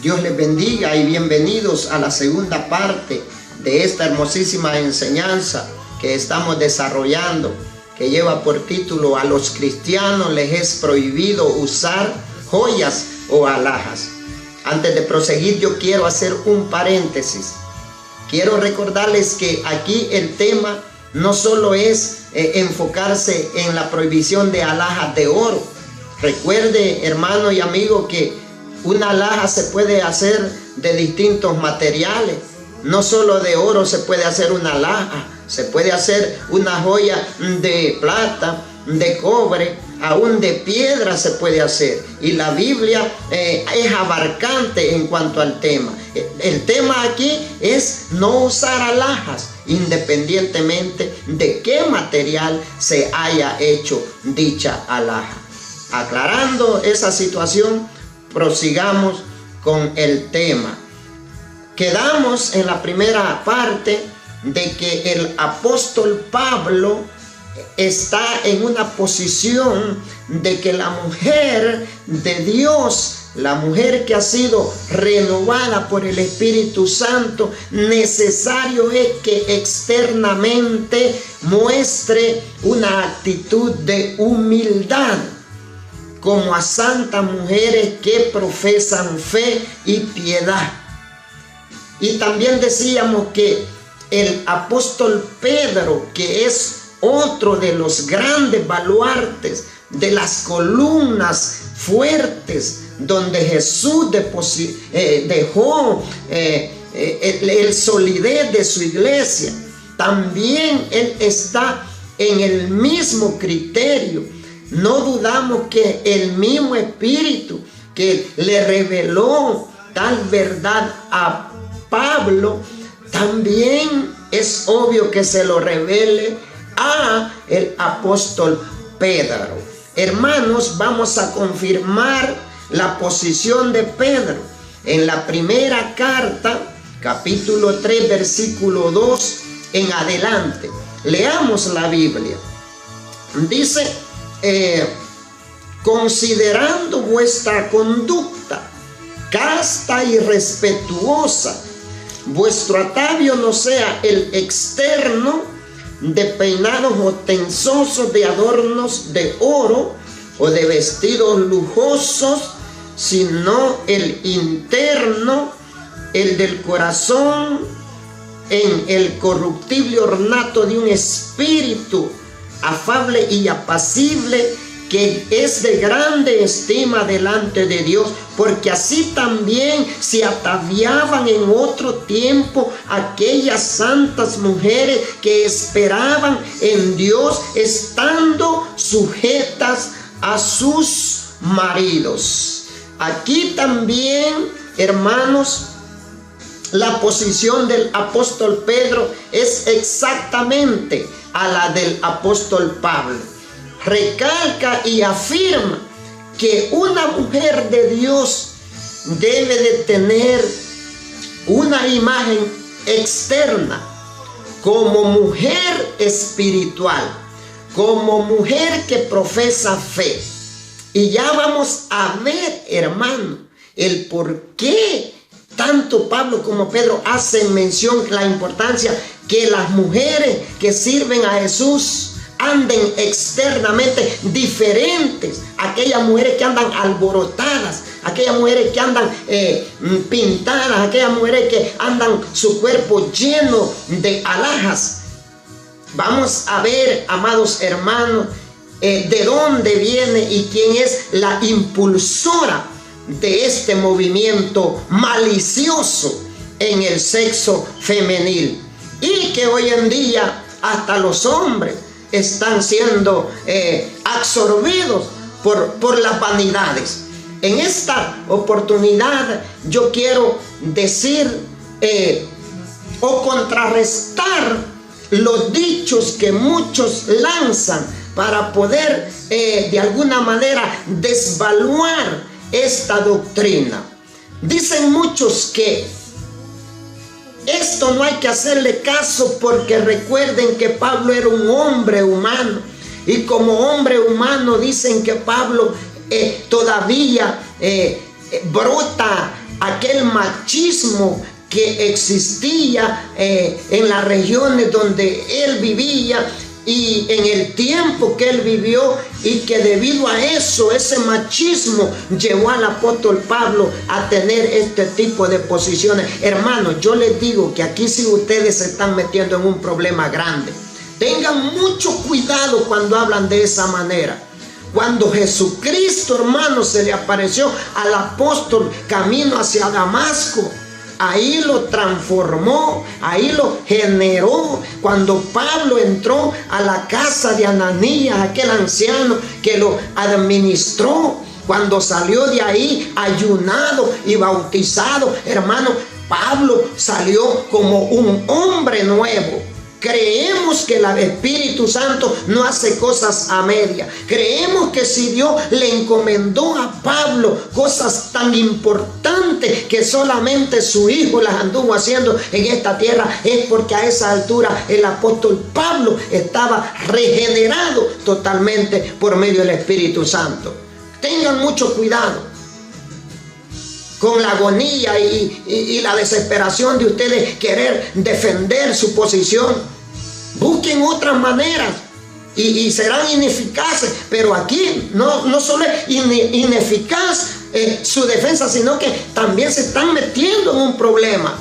Dios les bendiga y bienvenidos a la segunda parte de esta hermosísima enseñanza que estamos desarrollando, que lleva por título: a los cristianos les es prohibido usar joyas o alhajas. Antes de proseguir, yo quiero hacer un paréntesis. Quiero recordarles que aquí el tema no solo es enfocarse en la prohibición de alhajas de oro. Recuerde, hermano y amigo, que una alhaja se puede hacer de distintos materiales. No solo de oro se puede hacer una alhaja, se puede hacer una joya de plata, de cobre, aún de piedra se puede hacer. Y la Biblia es abarcante en cuanto al tema. El tema aquí es no usar alhajas, independientemente de qué material se haya hecho dicha alhaja. Aclarando esa situación, prosigamos con el tema. Quedamos en la primera parte de que el apóstol Pablo está en una posición de que la mujer de Dios, la mujer que ha sido renovada por el Espíritu Santo, necesario es que externamente muestre una actitud de humildad, como a santas mujeres que profesan fe y piedad. Y también decíamos que el apóstol Pedro, que es otro de los grandes baluartes, de las columnas fuertes, donde Jesús dejó el solidez de su iglesia, también él está en el mismo criterio. No dudamos que el mismo Espíritu que le reveló tal verdad a Pablo, también es obvio que se lo revele a el apóstol Pedro. Hermanos, vamos a confirmar la posición de Pedro en la primera carta, capítulo 3, versículo 2 en adelante. Leamos la Biblia. Dice: considerando vuestra conducta casta y respetuosa, vuestro atavio no sea el externo de peinados ostentosos, de adornos de oro o de vestidos lujosos, sino el interno, el del corazón, en el corruptible ornato de un espíritu afable y apacible, que es de grande estima delante de Dios, porque así también se ataviaban en otro tiempo aquellas santas mujeres que esperaban en Dios, estando sujetas a sus maridos. Aquí también, hermanos, la posición del apóstol Pedro es exactamente a la del apóstol Pablo. Recalca y afirma que una mujer de Dios debe de tener una imagen externa como mujer espiritual, como mujer que profesa fe. Y ya vamos a ver, hermano, el por qué tanto Pablo como Pedro hacen mención la importancia que las mujeres que sirven a Jesús anden externamente diferentes, aquellas mujeres que andan alborotadas, aquellas mujeres que andan pintadas, aquellas mujeres que andan su cuerpo lleno de alhajas. Vamos a ver, amados hermanos, de dónde viene y quién es la impulsora de este movimiento malicioso en el sexo femenil, y que hoy en día hasta los hombres están siendo absorbidos por las vanidades. En esta oportunidad yo quiero decir o contrarrestar los dichos que muchos lanzan para poder de alguna manera desvaluar esta doctrina. Dicen muchos que esto no hay que hacerle caso porque recuerden que Pablo era un hombre humano, y como hombre humano dicen que Pablo todavía brota aquel machismo que existía en las regiones donde él vivía y en el tiempo que él vivió, y que debido a eso, ese machismo llevó al apóstol Pablo a tener este tipo de posiciones. Hermanos, yo les digo que aquí sí ustedes se están metiendo en un problema grande. Tengan mucho cuidado cuando hablan de esa manera. Cuando Jesucristo, hermanos, se le apareció al apóstol camino hacia Damasco, ahí lo transformó, ahí lo generó. Cuando Pablo entró a la casa de Ananías, aquel anciano que lo administró, cuando salió de ahí ayunado y bautizado, hermano, Pablo salió como un hombre nuevo. Creemos que el Espíritu Santo no hace cosas a media. Creemos que si Dios le encomendó a Pablo cosas tan importantes que solamente su hijo las anduvo haciendo en esta tierra, es porque a esa altura el apóstol Pablo estaba regenerado totalmente por medio del Espíritu Santo. Tengan mucho cuidado con la agonía y la desesperación de ustedes querer defender su posición. Busquen otras maneras y serán ineficaces. Pero aquí no solo es ineficaz su defensa, sino que también se están metiendo en un problema,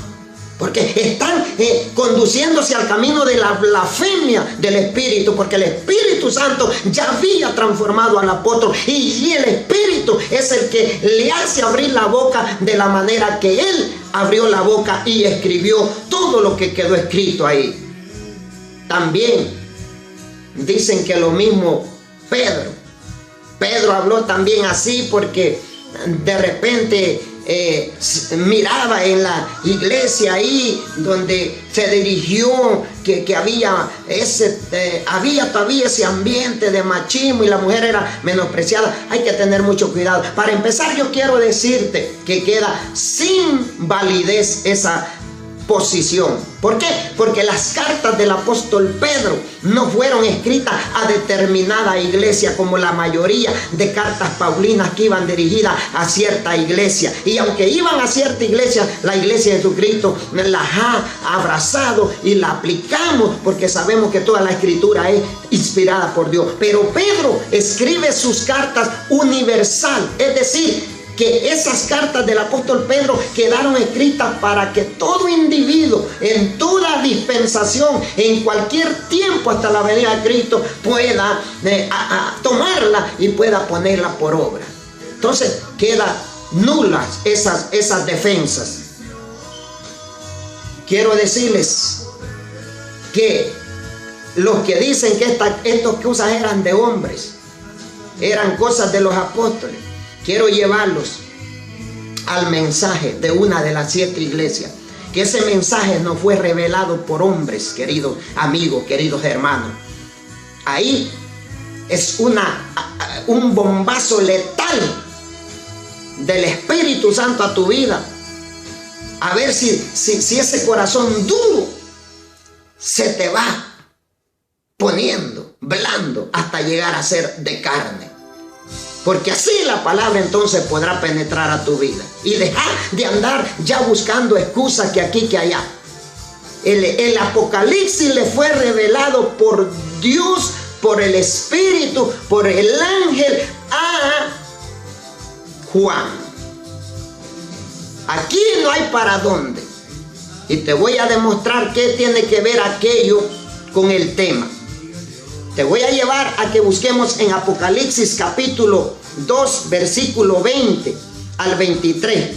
porque están conduciéndose al camino de la blasfemia del Espíritu, porque el Espíritu Santo ya había transformado al apóstol, y el Espíritu es el que le hace abrir la boca de la manera que él abrió la boca y escribió todo lo que quedó escrito ahí. También dicen que lo mismo Pedro habló también así, porque de repente miraba en la iglesia ahí donde se dirigió que había todavía ese ambiente de machismo y la mujer era menospreciada. Hay que tener mucho cuidado. Para empezar, yo quiero decirte que queda sin validez esa posición. ¿Por qué? Porque las cartas del apóstol Pedro no fueron escritas a determinada iglesia como la mayoría de cartas paulinas que iban dirigidas a cierta iglesia. Y aunque iban a cierta iglesia, la iglesia de Jesucristo las ha abrazado y la aplicamos porque sabemos que toda la escritura es inspirada por Dios. Pero Pedro escribe sus cartas universal, es decir, que esas cartas del apóstol Pedro quedaron escritas para que todo individuo, en toda dispensación, en cualquier tiempo hasta la venida de Cristo, pueda tomarla y pueda ponerla por obra. Entonces quedan nulas esas defensas. Quiero decirles que los que dicen que estas cosas eran de hombres, eran cosas de los apóstoles, quiero llevarlos al mensaje de una de las 7 iglesias. Que ese mensaje no fue revelado por hombres, queridos amigos, queridos hermanos. Ahí es un bombazo letal del Espíritu Santo a tu vida. A ver si ese corazón duro se te va poniendo blando hasta llegar a ser de carne. Porque así la palabra entonces podrá penetrar a tu vida y dejar de andar ya buscando excusas que aquí que allá. El Apocalipsis le fue revelado por Dios, por el Espíritu, por el ángel a Juan. Aquí no hay para dónde. Y te voy a demostrar qué tiene que ver aquello con el tema. Te voy a llevar a que busquemos en Apocalipsis capítulo 2, versículo 20 al 23.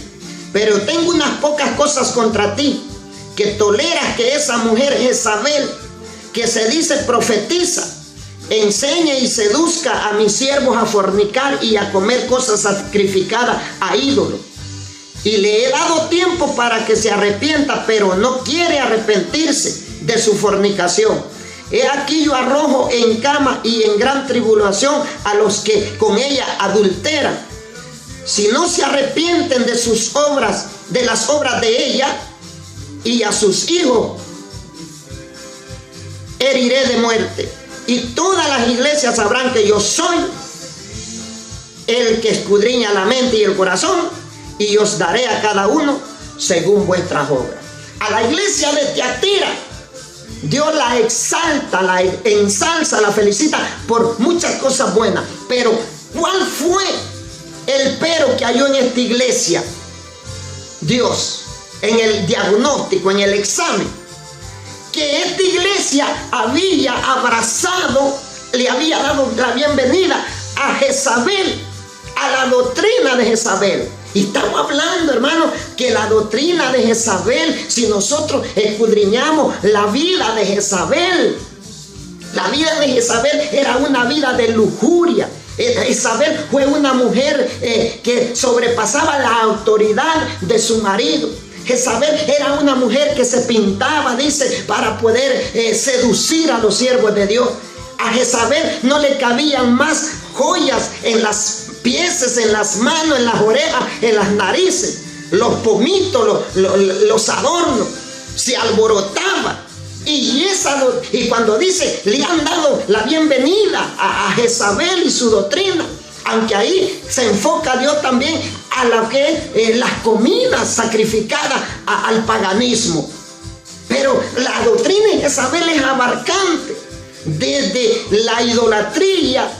Pero tengo unas pocas cosas contra ti, que toleras que esa mujer Jezabel, que se dice profetiza, enseñe y seduzca a mis siervos a fornicar y a comer cosas sacrificadas a ídolos. Y le he dado tiempo para que se arrepienta, pero no quiere arrepentirse de su fornicación. He aquí yo arrojo en cama y en gran tribulación a los que con ella adulteran. Si no se arrepienten de sus obras, de las obras de ella, y a sus hijos heriré de muerte. Y todas las iglesias sabrán que yo soy el que escudriña la mente y el corazón, y os daré a cada uno según vuestras obras. A la iglesia de Tiatira, Dios la exalta, la ensalza, la felicita por muchas cosas buenas. Pero ¿cuál fue el pero que halló en esta iglesia Dios en el diagnóstico, en el examen? Que esta iglesia había abrazado, le había dado la bienvenida a Jezabel, a la doctrina de Jezabel. Y estamos hablando, hermano, que la doctrina de Jezabel, si nosotros escudriñamos la vida de Jezabel, la vida de Jezabel era una vida de lujuria. Jezabel fue una mujer que sobrepasaba la autoridad de su marido. Jezabel era una mujer que se pintaba, dice, para poder seducir a los siervos de Dios. A Jezabel no le cabían más joyas en las pies, en las manos, en las orejas, en las narices, los pomitos, los adornos. Se alborotaba. Y cuando dice, le han dado la bienvenida a Jezabel y su doctrina, aunque ahí se enfoca Dios también a lo que las comidas sacrificadas al paganismo. Pero la doctrina de Jezabel es abarcante, desde la idolatría,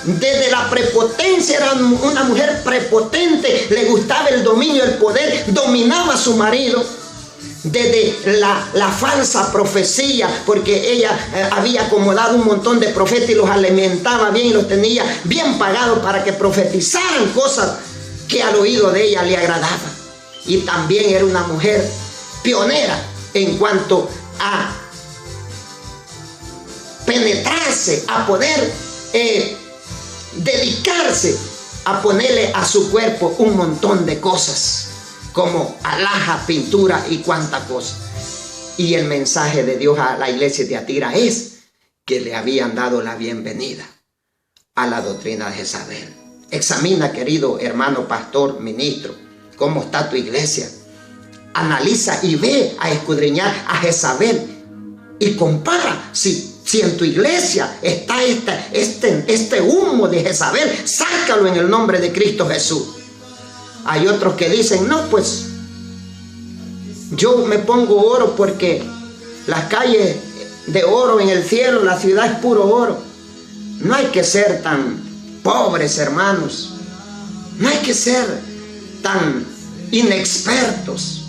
desde la prepotencia. Era una mujer prepotente, le gustaba el dominio, el poder, dominaba a su marido. Desde la falsa profecía, porque ella había acomodado un montón de profetas y los alimentaba bien y los tenía bien pagados para que profetizaran cosas que al oído de ella le agradaban. Y también era una mujer pionera en cuanto a penetrarse, a poder dedicarse a ponerle a su cuerpo un montón de cosas, como alhaja, pintura y cuánta cosa. Y el mensaje de Dios a la iglesia de Tiatira es que le habían dado la bienvenida a la doctrina de Jezabel. Examina, querido hermano pastor, ministro, cómo está tu iglesia. Analiza y ve a escudriñar a Jezabel y compara si en tu iglesia está este humo de Jezabel. Sácalo en el nombre de Cristo Jesús. Hay otros que dicen, no, pues yo me pongo oro porque las calles de oro en el cielo, la ciudad es puro oro. No hay que ser tan pobres, hermanos. No hay que ser tan inexpertos.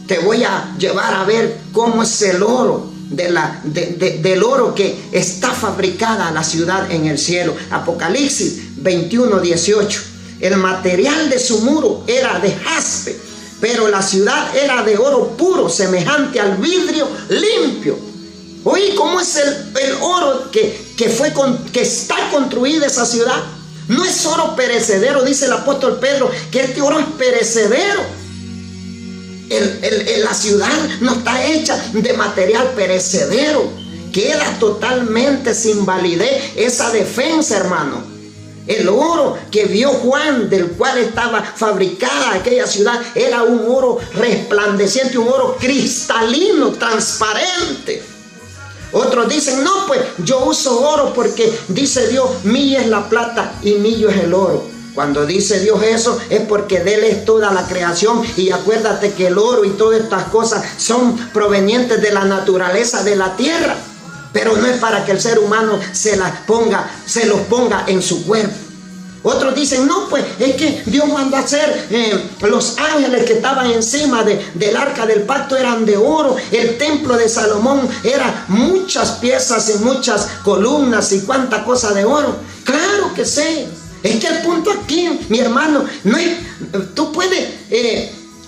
Te voy a llevar a ver cómo es el oro, del oro que está fabricada la ciudad en el cielo. Apocalipsis 21:18. El material de su muro era de jaspe, pero la ciudad era de oro puro, semejante al vidrio limpio. Oye, ¿cómo es el oro que está construida esa ciudad? No es oro perecedero, dice el apóstol Pedro, que este oro es perecedero. La ciudad no está hecha de material perecedero. Queda totalmente sin validez esa defensa, hermano. El oro que vio Juan, del cual estaba fabricada aquella ciudad, era un oro resplandeciente, un oro cristalino, transparente. Otros dicen, no, pues yo uso oro porque dice Dios, mía es la plata y mío es el oro. Cuando dice Dios eso, es porque de Él es toda la creación. Y acuérdate que el oro y todas estas cosas son provenientes de la naturaleza de la tierra. Pero no es para que el ser humano se los ponga en su cuerpo. Otros dicen, no, pues es que Dios mandó a hacer los ángeles que estaban encima del arca del pacto eran de oro. El templo de Salomón era muchas piezas y muchas columnas y cuánta cosa de oro. Claro que sí. Es que el punto aquí, mi hermano, no es, tú puedes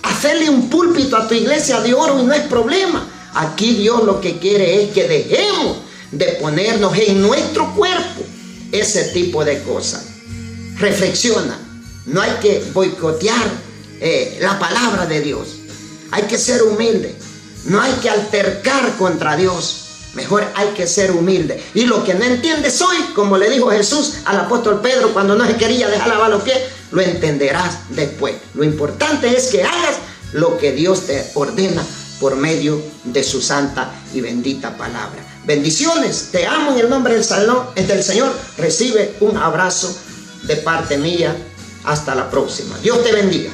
hacerle un púlpito a tu iglesia de oro y no es problema. Aquí Dios lo que quiere es que dejemos de ponernos en nuestro cuerpo ese tipo de cosas. Reflexiona. No hay que boicotear la palabra de Dios. Hay que ser humilde. No hay que altercar contra Dios. Mejor hay que ser humilde. Y lo que no entiendes hoy, como le dijo Jesús al apóstol Pedro cuando no se quería dejar lavar los pies, lo entenderás después. Lo importante es que hagas lo que Dios te ordena por medio de su santa y bendita palabra. Bendiciones, te amo en el nombre del Señor. Recibe un abrazo de parte mía. Hasta la próxima. Dios te bendiga.